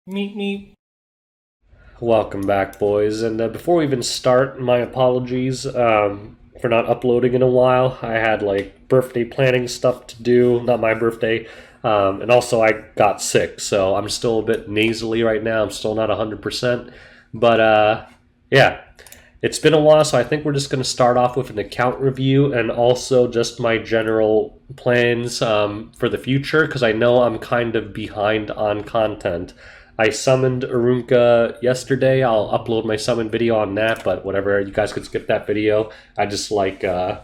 Meep meep. Welcome back, boys. And before we even start, my apologies for not uploading in a while. I had like birthday planning stuff to do, not my birthday. And also, I got sick, so I'm still a bit nasally right now. I'm still not 100%. But yeah, it's been a while, so I think we're just going to start off with an account review and also just my general plans for the future because I know I'm kind of behind on content. I summoned Arunka yesterday. I'll upload my summon video on that, but whatever, you guys could skip that video. I just like kind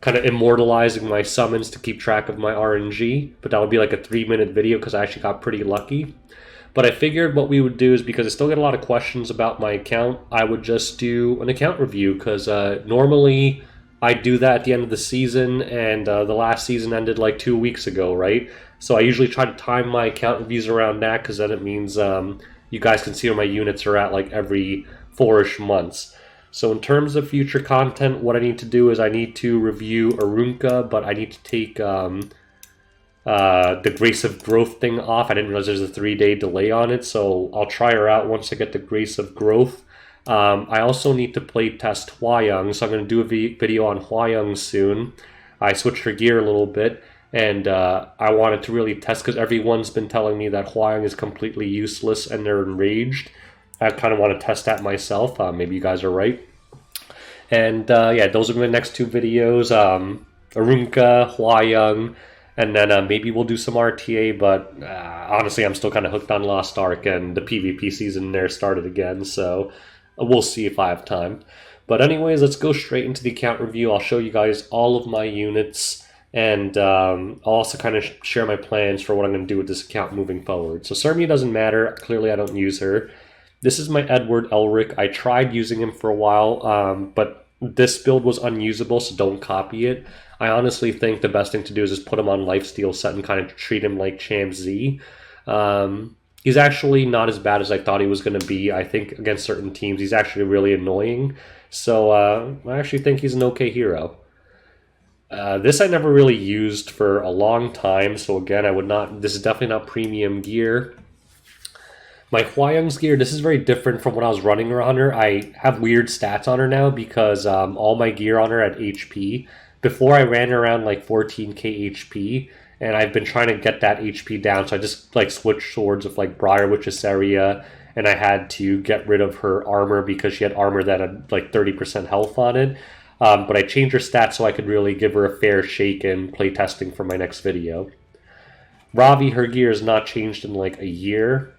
of immortalizing my summons to keep track of my RNG, but that would be like a 3-minute video because I actually got pretty lucky. But I figured what we would do is because I still get a lot of questions about my account, I would just do an account review because normally I do that at the end of the season, and the last season ended like 2 weeks ago, right? So I usually try to time my account reviews around that because then it means you guys can see where my units are at like every 4-ish months. So in terms of future content, what I need to do is I need to review Arunka, but I need to take the Grace of Growth thing off. I didn't realize there's a 3-day delay on it, so I'll try her out once I get the Grace of Growth. I also need to play test Hwayoung, so I'm going to do a video on Hwayoung soon. I switched her gear a little bit, and I wanted to really test because everyone's been telling me that Hwayoung is completely useless and they're enraged. I kind of want to test that myself. Maybe you guys are right. And yeah, those are the next 2 videos. Arunka, Hwayoung, and then maybe we'll do some RTA, but honestly, I'm still kind of hooked on Lost Ark, and the PvP season there started again, so we'll see if I have time. But anyways, let's go straight into the account review. I'll show you guys all of my units, and I'll also kind of share my plans for what I'm going to do with this account moving forward. So Sermia doesn't matter. Clearly, I don't use her. This is my Edward Elric. I tried using him for a while, but this build was unusable, so don't copy it. I honestly think the best thing to do is just put him on Lifesteal set and kind of treat him like Champ Z. He's actually not as bad as I thought he was going to be. I think against certain teams, he's actually really annoying. So I actually think he's an okay hero. This I never really used for a long time, so again, I would not. This is definitely not premium gear. My Hwayoung's gear, this is very different from what I was running on her. I have weird stats on her now because all my gear on her at HP. Before I ran around like 14k HP, and I've been trying to get that HP down, so I just like switched swords with like Briar Witch's area, and I had to get rid of her armor because she had armor that had like 30% health on it. But I changed her stats so I could really give her a fair shake in playtesting for my next video. Ravi, her gear has not changed in like a year.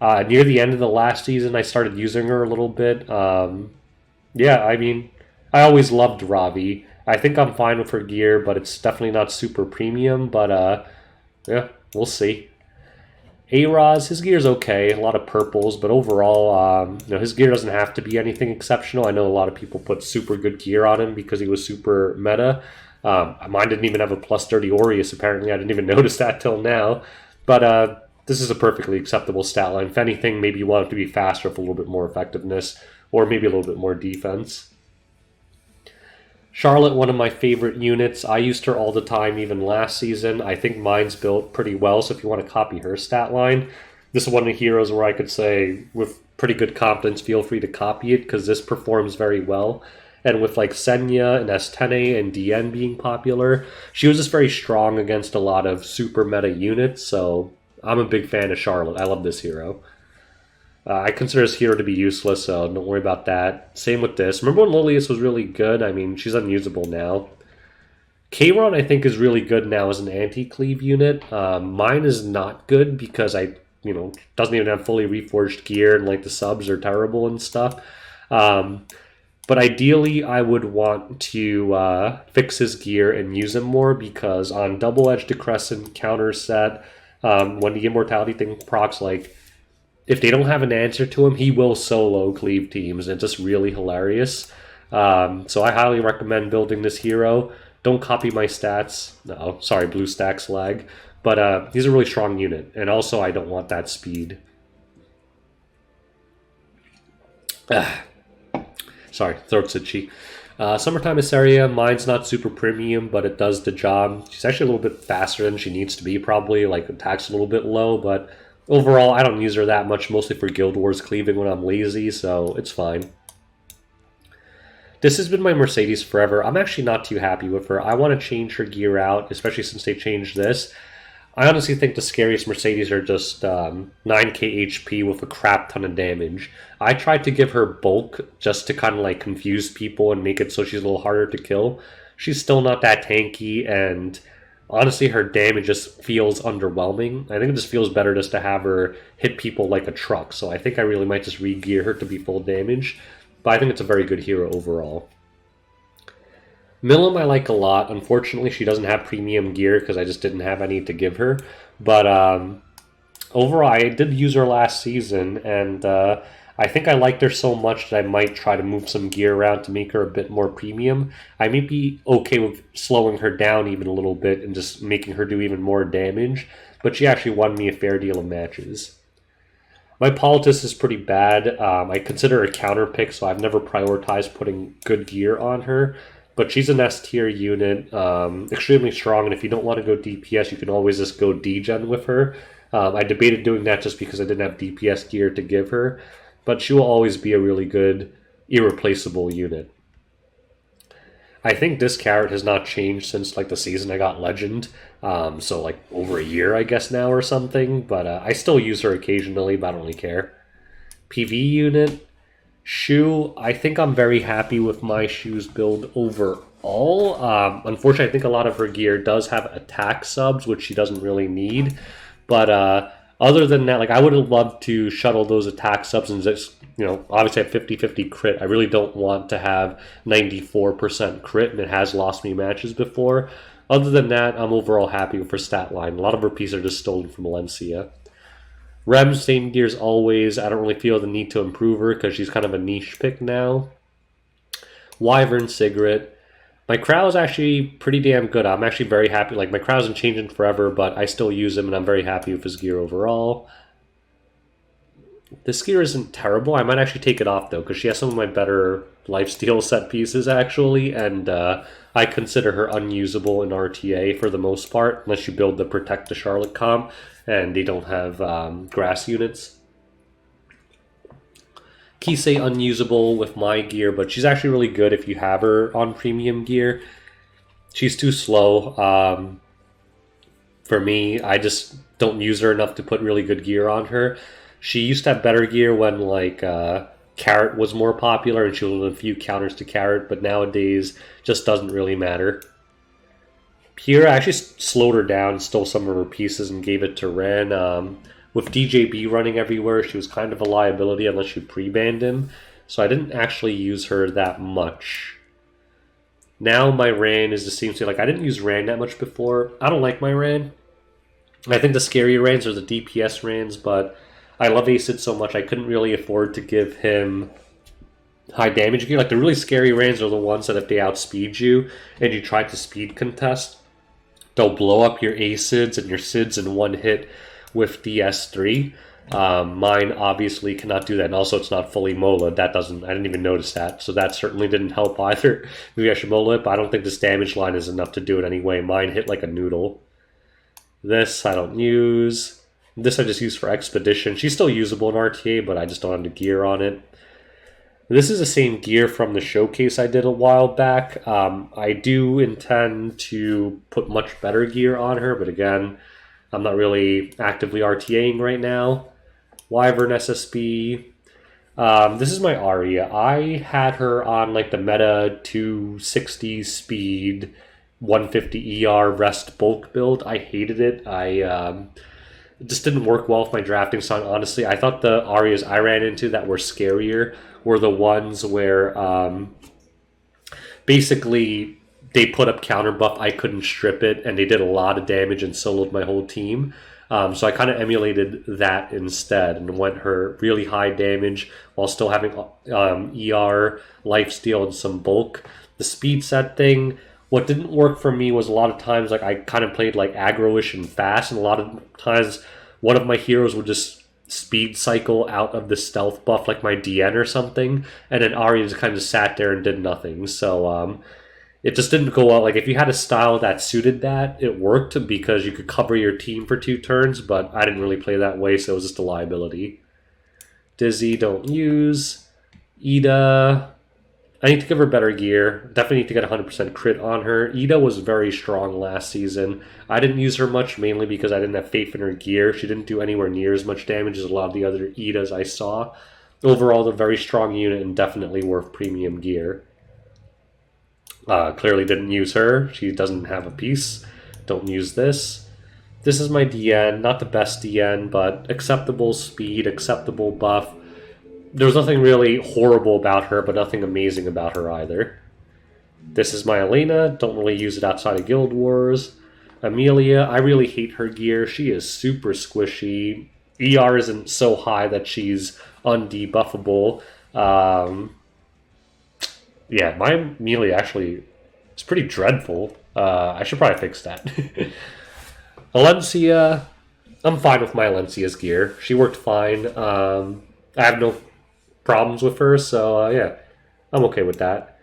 Near the end of the last season, I started using her a little bit. Yeah, I mean, I always loved Ravi. I think I'm fine with her gear, but it's definitely not super premium. But yeah, we'll see. A-Raz, his gear's okay. A lot of purples, but overall, his gear doesn't have to be anything exceptional. I know a lot of people put super good gear on him because he was super meta. Mine didn't even have a plus 30 Aureus, apparently. I didn't even notice that till now. But this is a perfectly acceptable stat line. If anything, maybe you want it to be faster with a little bit more effectiveness, or maybe a little bit more defense. Charlotte, one of my favorite units. I used her all the time, even last season. I think mine's built pretty well, so if you want to copy her stat line, this is one of the heroes where I could say, with pretty good confidence, feel free to copy it, because this performs very well. And with like Senya and Estene and DN being popular, she was just very strong against a lot of super meta units, so I'm a big fan of Charlotte. I love this hero. I consider this hero to be useless, so don't worry about that. Same with this. Remember when Lilius was really good? I mean, she's unusable now. Kayron, I think, is really good now as an anti-cleave unit. Mine is not good because doesn't even have fully reforged gear, and like the subs are terrible and stuff. But ideally, I would want to fix his gear and use him more because on Double-Edged Decrescent counter set, when the Immortality thing procs, like, if they don't have an answer to him, he will solo cleave teams, and it's just really hilarious. So I highly recommend building this hero. Don't copy my stats. No, sorry, Bluestacks lag. But he's a really strong unit, and also I don't want that speed. Sorry, throat's itchy. Summertime Assaria, mine's not super premium, but it does the job. She's actually a little bit faster than she needs to be, probably. Like, attack's a little bit low, but Overall, I don't use her that much, mostly for Guild Wars cleaving when I'm lazy, so it's fine. This has been my Mercedes forever. I'm actually not too happy with her. I want to change her gear out, especially since they changed this. I honestly think the scariest Mercedes are just 9k HP with a crap ton of damage. I tried to give her bulk just to kind of like confuse people and make it so she's a little harder to kill. She's still not that tanky, and honestly her damage just feels underwhelming. I think it just feels better just to have her hit people like a truck, so I think I really might just re-gear her to be full damage. But I think it's a very good hero overall. Milim I like a lot. Unfortunately, she doesn't have premium gear because I just didn't have any to give her. But overall, I did use her last season, and I think I liked her so much that I might try to move some gear around to make her a bit more premium. I may be okay with slowing her down even a little bit and just making her do even more damage, but she actually won me a fair deal of matches. My Politis is pretty bad. I consider her a counter pick, so I've never prioritized putting good gear on her. But she's an S tier unit, extremely strong, and if you don't want to go DPS, you can always just go degen with her. I debated doing that just because I didn't have DPS gear to give her, but she will always be a really good, irreplaceable unit. I think this carrot has not changed since like the season I got Legend, so like over a year I guess now or something, but I still use her occasionally, but I don't really care. PV unit, Shoe, I think I'm very happy with my Shoe's build overall. Unfortunately, I think a lot of her gear does have attack subs, which she doesn't really need. But other than that, like I would have loved to shuttle those attack subs and just, obviously have 50-50 crit. I really don't want to have 94% crit, and it has lost me matches before. Other than that, I'm overall happy with her stat line. A lot of her pieces are just stolen from Valencia. Rem, same gear as always. I don't really feel the need to improve her because she's kind of a niche pick now. Wyvern, Sigrid. My Crow is actually pretty damn good. I'm actually very happy. Like, my Crow isn't changing forever, but I still use him, and I'm very happy with his gear overall. This gear isn't terrible. I might actually take it off, though, because she has some of my better lifesteal set pieces, actually, and I consider her unusable in RTA for the most part, unless you build the Protect the Charlotte comp, and they don't have grass units. Kisei unusable with my gear, but she's actually really good if you have her on premium gear. She's too slow. For me, I just don't use her enough to put really good gear on her. She used to have better gear when like Carrot was more popular and she was a few counters to Carrot, but nowadays just doesn't really matter. Here, I actually slowed her down, stole some of her pieces, and gave it to Ren. With DJB running everywhere, she was kind of a liability unless you pre-banned him, so I didn't actually use her that much. Now my Ran is the same thing. Like, I didn't use Ran that much before. I don't like my Ran. I think the scary Rans are the DPS Rans, but I love Acid so much I couldn't really afford to give him high damage gear. Like, the really scary Rans are the ones that if they outspeed you and you try to speed contest, they'll blow up your Acids and your Cids in one hit with DS3. Mine obviously cannot do that, and also it's not fully Mola. I didn't even notice that, so that certainly didn't help either. Maybe I should Mola it, but I don't think this damage line is enough to do it anyway. Mine hit like a noodle. This I don't use. This I just use for Expedition. She's still usable in RTA, but I just don't have the gear on it. This is the same gear from the showcase I did a while back. I do intend to put much better gear on her, but again, I'm not really actively RTAing right now. Wyvern SSB. This is my Aria. I had her on like the meta 260 speed, 150 ER rest bulk build. I hated it. It just didn't work well with my drafting song, honestly. I thought the Arias I ran into that were scarier were the ones where basically they put up counter buff, I couldn't strip it, and they did a lot of damage and soloed my whole team. So I kind of emulated that instead and went her really high damage while still having ER, lifesteal, and some bulk. The speed set thing, what didn't work for me was a lot of times like I kind of played like aggro-ish and fast, and a lot of times one of my heroes would just speed cycle out of the stealth buff like my DN or something, and then Arya just kind of sat there and did nothing. So it just didn't go well. Like, if you had a style that suited that, it worked because you could cover your team for 2 turns, but I didn't really play that way, so it was just a liability. Dizzy, don't use. Ida, I need to give her better gear. Definitely need to get 100% crit on her. Ida was very strong last season. I didn't use her much, mainly because I didn't have faith in her gear. She didn't do anywhere near as much damage as a lot of the other Idas I saw. Overall, a very strong unit and definitely worth premium gear. Clearly didn't use her. She doesn't have a piece. Don't use this. This is my DN. Not the best DN, but acceptable speed, acceptable buff. There's nothing really horrible about her, but nothing amazing about her either. This is my Elena. Don't really use it outside of Guild Wars. Amelia, I really hate her gear. She is super squishy. ER isn't so high that she's undebuffable. Yeah, my Amelia actually is pretty dreadful. I should probably fix that. Alencia, I'm fine with my Alencia's gear. She worked fine. I have no problems with her, so yeah, I'm okay with that.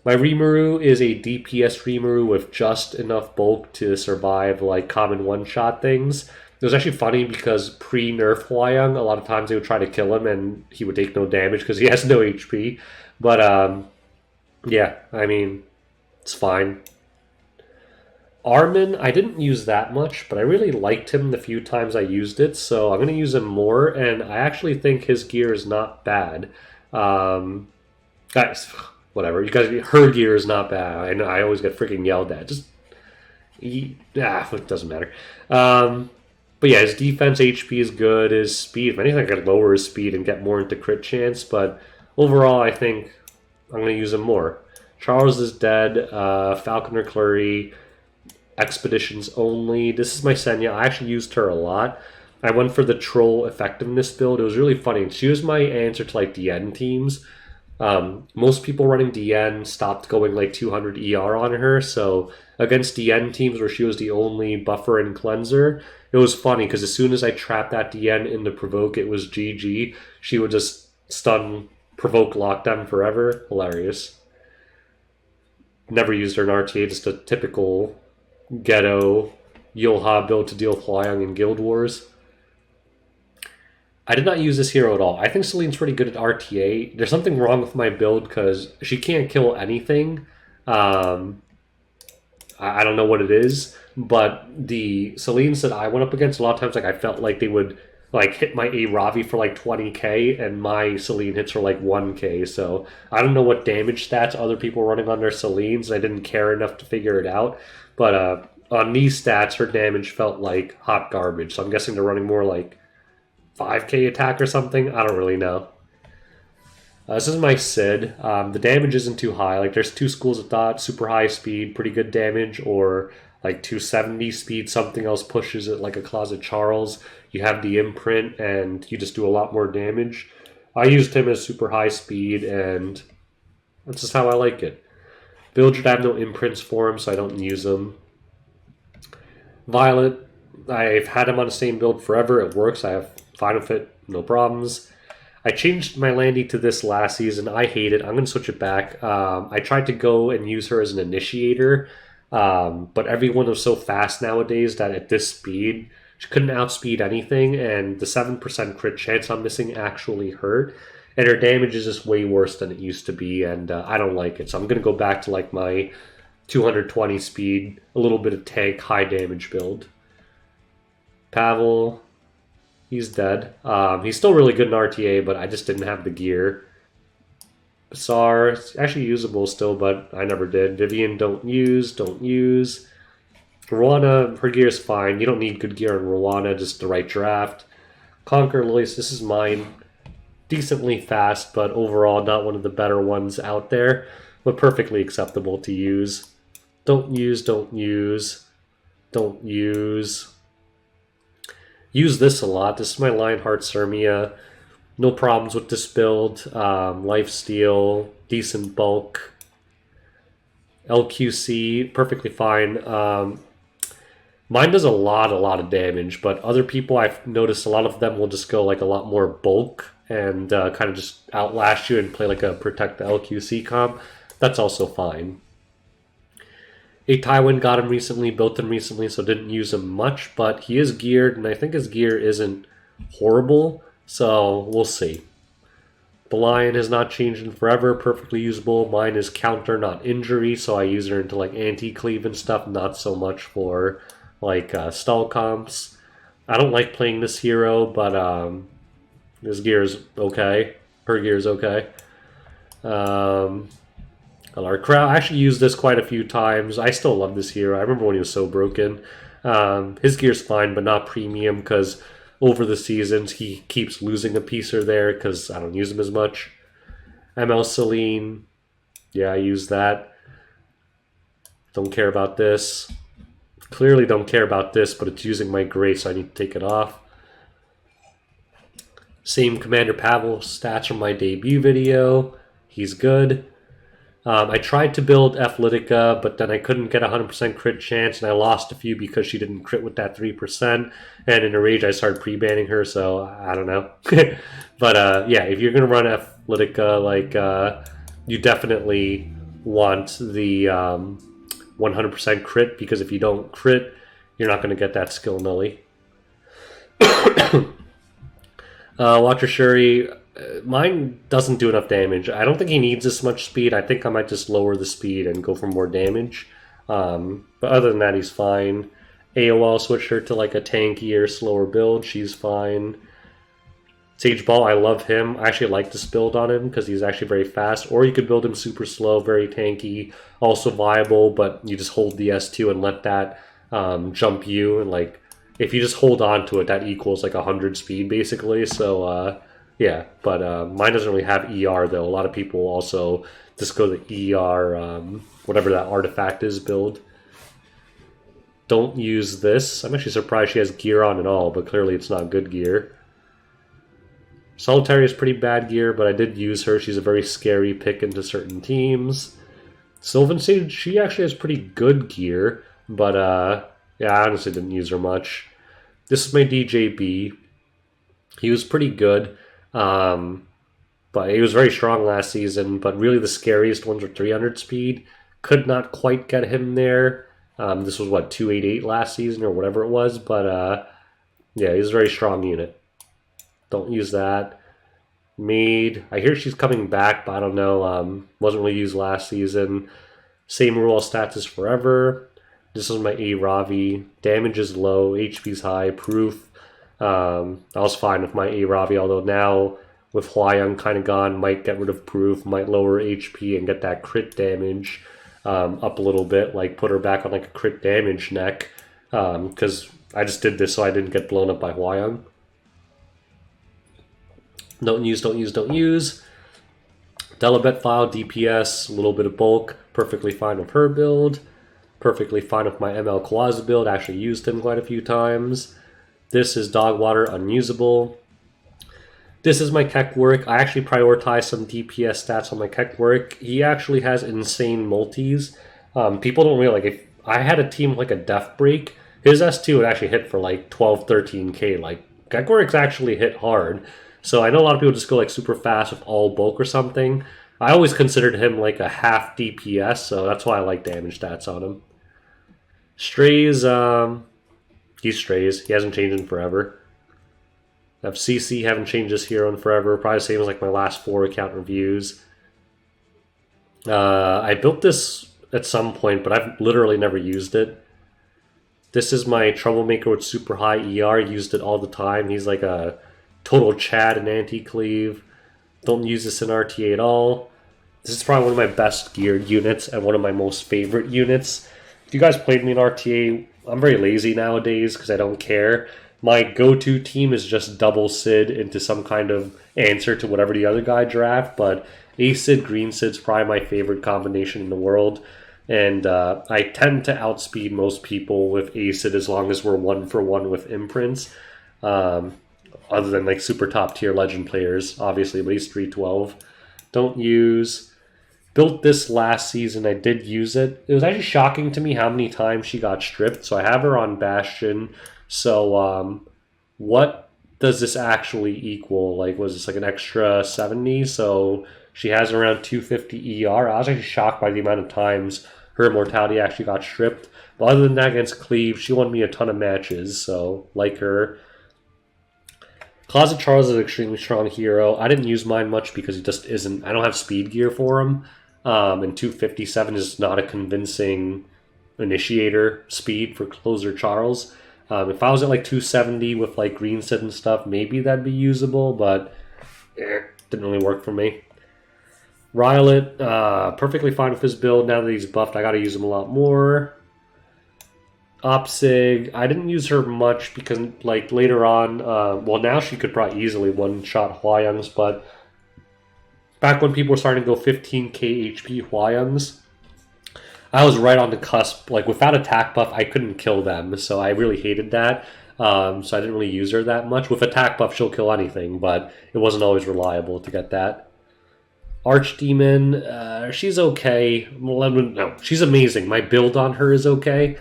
My Rimuru is a DPS Rimuru with just enough bulk to survive like common one-shot things. It was actually funny because pre-nerf Hwayang, a lot of times they would try to kill him and he would take no damage because he has no HP. But yeah, I mean, it's fine. Armin, I didn't use that much, but I really liked him the few times I used it, so I'm going to use him more, and I actually think his gear is not bad. Guys, whatever. You guys, her gear is not bad. I know I always get freaking yelled at. Just, it doesn't matter. But yeah, his defense HP is good. His speed, if anything, I could lower his speed and get more into crit chance, but overall, I think I'm going to use him more. Charles is dead. Falconer Clury. Expeditions only. This is my Senya. I actually used her a lot. I went for the troll effectiveness build. It was really funny. She was my answer to like DN teams. Most people running DN stopped going like 200 ER on her. So against DN teams where she was the only buffer and cleanser, it was funny because as soon as I trapped that DN into provoke, it was GG. She would just stun, provoke, lock them forever. Hilarious. Never used her in RTA. Just a typical ghetto Yulha build to deal with Hwayang in Guild Wars. I did not use this hero at all. I think Celine's pretty good at RTA. There's something wrong with my build because she can't kill anything. I don't know what it is, but the Celines that I went up against, a lot of times like I felt like they would like hit my A Ravi for like 20k and my Celine hits for like 1k. So I don't know what damage stats other people running on their Celines. I didn't care enough to figure it out. But on these stats, her damage felt like hot garbage. So I'm guessing they're running more like 5k attack or something. I don't really know. This is my Sid. The damage isn't too high. Like there's 2 schools of thought: super high speed, pretty good damage, or like 270 speed. Something else pushes it like a Closet Charles. You have the imprint, and you just do a lot more damage. I used him as super high speed, and that's just how I like it. Village, I have no imprints for him, so I don't use them. Violet, I've had him on the same build forever. It works. I have fine with it. No problems. I changed my Landy to this last season. I hate it. I'm going to switch it back. I tried to go and use her as an initiator, but everyone was so fast nowadays that at this speed, she couldn't outspeed anything, and the 7% crit chance I'm missing actually hurt. And her damage is just way worse than it used to be, and I don't like it. So I'm going to go back to like my 220 speed, a little bit of tank, high damage build. Pavel, he's dead. He's still really good in RTA, but I just didn't have the gear. Basar, it's actually usable still, but I never did. Vivian, don't use. Rwana, her gear is fine. You don't need good gear on Rwana, just the right draft. Conquer Lois, this is mine. Decently fast, but overall not one of the better ones out there, but perfectly acceptable to use. Don't use. Use this a lot. This is my Lionheart Sermia. No problems with this build. Lifesteal, decent bulk. LQC, perfectly fine. Mine does a lot of damage, but other people I've noticed a lot of them will just go like a lot more bulk and kind of just outlast you and play like a protect the LQC comp. That's also fine. A Tywin got him recently, built him recently, so didn't use him much, but he is geared, and I think his gear isn't horrible, so we'll see. Lion has not changed in forever, perfectly usable. Mine is counter, not injury, so I use her into like anti-cleave and stuff, not so much for like stall comps. I don't like playing this hero, but this gear is okay. Her gear is okay. Our crowd, I actually used this quite a few times. I still love this hero. I remember when he was so broken. His gear's fine, but not premium because over the seasons he keeps losing a piece or there because I don't use him as much. ML Celine, yeah, I use that. Don't care about this. Clearly don't care about this, but it's using my grace, so I need to take it off. Same Commander Pavel stats from my debut video. He's good. I tried to build Athletica, but then I couldn't get a 100% crit chance, and I lost a few because she didn't crit with that 3%. And in a rage, I started pre-banning her, so I don't know. But yeah, if you're going to run Athletica, like, you definitely want the 100% crit, because if you don't crit, you're not going to get that skill nully. Watcher Shuri, mine doesn't do enough damage. I don't think he needs this much speed. I think I might just lower the speed and go for more damage. But other than that, he's fine. AOL switched her to like a tankier, slower build. She's fine. Sage Ball, I love him. I actually like this build on him because he's actually very fast. Or you could build him super slow, very tanky, also viable, but you just hold the S2 and let that jump you. And like, if you just hold on to it, that equals like 100 speed basically. So yeah, but mine doesn't really have ER though. A lot of people also just go the ER, whatever that artifact is build. Don't use this. I'm actually surprised she has gear on at all, but clearly it's not good gear. Solitary is pretty bad gear, but I did use her. She's a very scary pick into certain teams. Sylvan Sage, she actually has pretty good gear, but yeah, I honestly didn't use her much. This is my DJB. He was pretty good, but he was very strong last season, but really the scariest ones were 300 speed. Could not quite get him there. This was, what, 288 last season or whatever it was, but yeah, he's a very strong unit. Don't use that. Maid, I hear she's coming back, but I don't know. Wasn't really used last season. Same rule, stats is forever. This is my A Ravi. Damage is low, HP's high, proof. I was fine with my A Ravi, although now with Huayang kind of gone, might get rid of proof, might lower HP and get that crit damage up a little bit, like put her back on like a crit damage neck, because I just did this so I didn't get blown up by Huayang. Don't use. Delabet file, DPS, a little bit of bulk, perfectly fine with her build. Perfectly fine with my ML Kawaza build, actually used him quite a few times. This is Dogwater, unusable. This is my Keck work. I actually prioritize some DPS stats on my Keck work. He actually has insane multis. People don't really, like, if I had a team like a Death Break, his S2 would actually hit for like 12, 13k. Like, Keck works actually hit hard. So I know a lot of people just go like super fast with all bulk or something. I always considered him like a half DPS, so that's why I like damage stats on him. Strays, he's Strays. He hasn't changed in forever. FCC, haven't changed this hero in forever. Probably the same as like my last 4 account reviews. I built this at some point, but I've literally never used it. This is my Troublemaker with super high ER. Used it all the time. He's like a total Chad and anti-cleave. Don't use this in RTA at all. This is probably one of my best geared units and one of my most favorite units. If you guys played me in RTA, I'm very lazy nowadays because I don't care. My go-to team is just double Sid into some kind of answer to whatever the other guy draft, but A Sid, Green Sid's probably my favorite combination in the world. And I tend to outspeed most people with A Sid as long as we're 1-for-1 with imprints. Other than like super top tier legend players, obviously, but he's 312. Don't use. Built this last season, I did use it. It was actually shocking to me how many times she got stripped, so I have her on Bastion. So what does this actually equal? Like, was this like an extra 70? So she has around 250 ER. I was actually shocked by the amount of times her immortality actually got stripped. But other than that, against Cleave, she won me a ton of matches, so like her. Closet Charles is an extremely strong hero. I didn't use mine much because he just isn't... I don't have speed gear for him. And 257 is not a convincing initiator speed for Closer Charles. If I was at like 270 with like green set and stuff, maybe that'd be usable, but didn't really work for me. Rylot, perfectly fine with his build. Now that he's buffed, I gotta use him a lot more. Opsig, I didn't use her much because, like, later on, well, now she could probably easily one-shot Hwayoungs, but back when people were starting to go 15k HP Hwayoungs, I was right on the cusp. Like, without attack buff, I couldn't kill them, so I really hated that. So I didn't really use her that much. With attack buff, she'll kill anything, but it wasn't always reliable to get that. Archdemon, she's okay. No, she's amazing. My build on her is okay.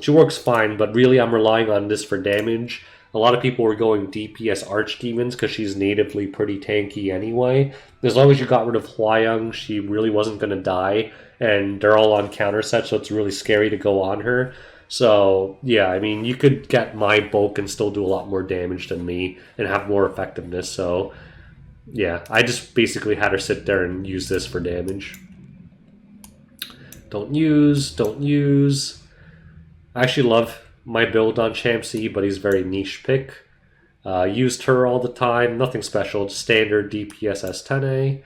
She works fine, but really I'm relying on this for damage. A lot of people were going DPS Archdemons because she's natively pretty tanky anyway. As long as you got rid of Hwayoung, she really wasn't going to die, and they're all on counter set, so it's really scary to go on her. So, yeah, I mean, you could get my bulk and still do a lot more damage than me and have more effectiveness, so yeah, I just basically had her sit there and use this for damage. Don't use. I actually love my build on Champsy, but he's a very niche pick. Used her all the time, nothing special, just standard DPS S10A.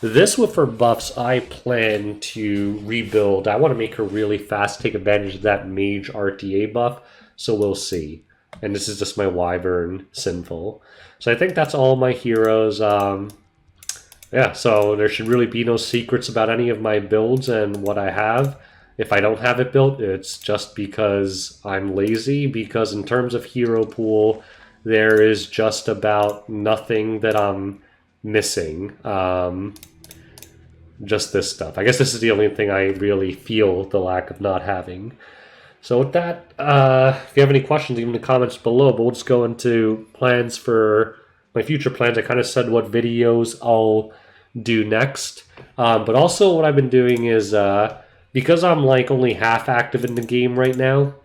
This with her buffs, I plan to rebuild. I want to make her really fast, take advantage of that Mage RTA buff, so we'll see. And this is just my Wyvern Sinful. So I think that's all my heroes. Yeah, so there should really be no secrets about any of my builds and what I have. If I don't have it built, it's just because I'm lazy, because in terms of hero pool, there is just about nothing that I'm missing. Just this stuff. I guess this is the only thing I really feel the lack of not having. So with that, if you have any questions, leave them in the comments below, but we'll just go into plans for my future plans. I kind of said what videos I'll do next. But also what I've been doing is... because I'm like only half active in the game right now,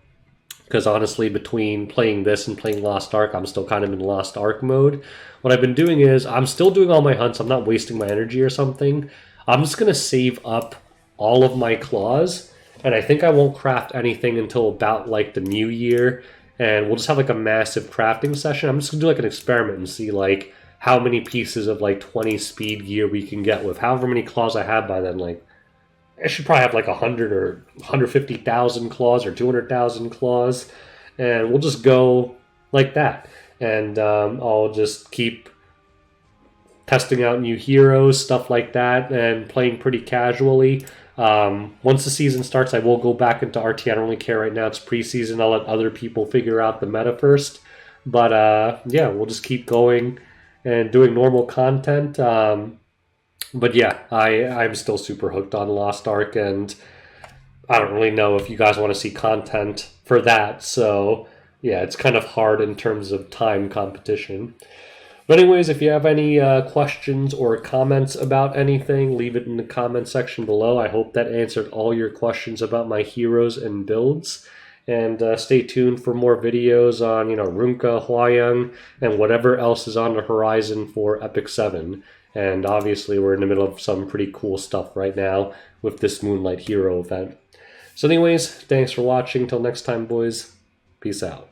because honestly between playing this and playing Lost Ark, I'm still kind of in Lost Ark mode. What I've been doing is I'm still doing all my hunts. I'm not wasting my energy or something. I'm just going to save up all of my claws, and I think I won't craft anything until about like the new year, and we'll just have like a massive crafting session. I'm just going to do like an experiment and see like how many pieces of like 20 speed gear we can get with however many claws I have by then. Like, I should probably have like 100 or 150,000 claws or 200,000 claws. And we'll just go like that. And I'll just keep testing out new heroes, stuff like that, and playing pretty casually. Once the season starts, I will go back into RT. I don't really care right now. It's preseason. I'll let other people figure out the meta first. But yeah, we'll just keep going and doing normal content. But yeah, I'm still super hooked on Lost Ark, and I don't really know if you guys want to see content for that. So yeah, it's kind of hard in terms of time competition. But anyways, if you have any questions or comments about anything, leave it in the comment section below. I hope that answered all your questions about my heroes and builds. And stay tuned for more videos on, Runka, Hwayoung, and whatever else is on the horizon for Epic 7. And obviously we're in the middle of some pretty cool stuff right now with this Moonlight Hero event. So anyways, thanks for watching. Till next time, boys. Peace out.